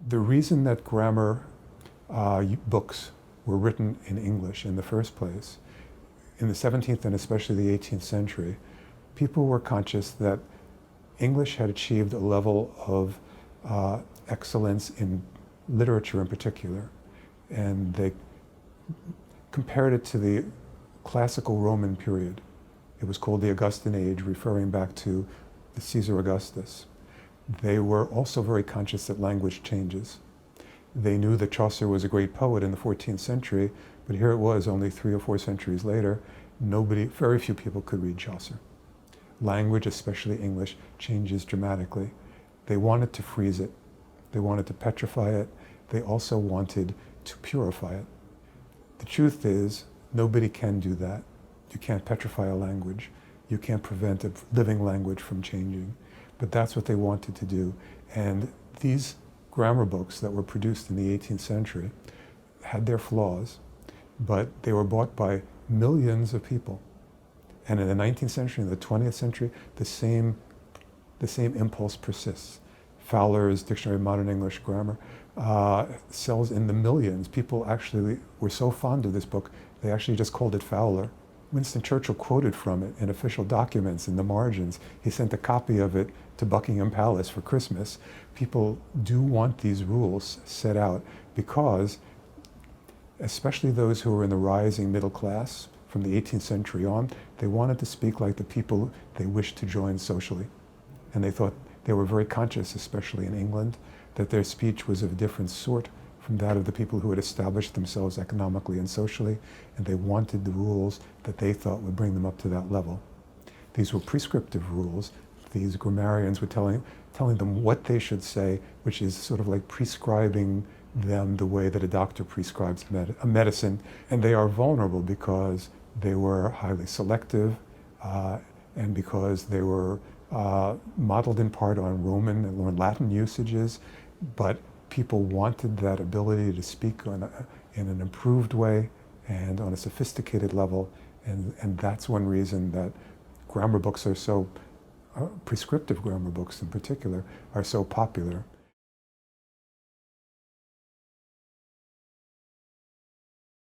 The reason that grammar books were written in English in the first place, in the 17th and especially the 18th century, people were conscious that English had achieved a level of excellence in literature in particular, and they compared it to the classical Roman period. It was called the Augustan Age, referring back to the Caesar Augustus. They were also very conscious that language changes. They knew that Chaucer was a great poet in the 14th century, but here it was only 3 or 4 centuries later. Very few people could read Chaucer. Language, especially English, changes dramatically. They wanted to freeze it. They wanted to petrify it. They also wanted to purify it. The truth is, nobody can do that. You can't petrify a language. You can't prevent a living language from changing. But that's what they wanted to do. And these grammar books that were produced in the 18th century had their flaws, but they were bought by millions of people. And in the 19th century, in the 20th century, the same impulse persists. Fowler's Dictionary of Modern English Grammar sells in the millions. People actually were so fond of this book, they actually just called it Fowler. Winston Churchill quoted from it in official documents in the margins. He sent a copy of it to Buckingham Palace for Christmas. People do want these rules set out because, especially those who were in the rising middle class from the 18th century on, they wanted to speak like the people they wished to join socially. And they thought they were very conscious, especially in England, that their speech was of a different sort from that of the people who had established themselves economically and socially, and they wanted the rules that they thought would bring them up to that level. These were prescriptive rules. These grammarians were telling them what they should say, which is sort of like prescribing them the way that a doctor prescribes a medicine. And they are vulnerable because they were highly selective and because they were modeled in part on Roman and Latin usages, but people wanted that ability to speak in an improved way and on a sophisticated level, and that's one reason that grammar books are so, prescriptive grammar books in particular, are so popular.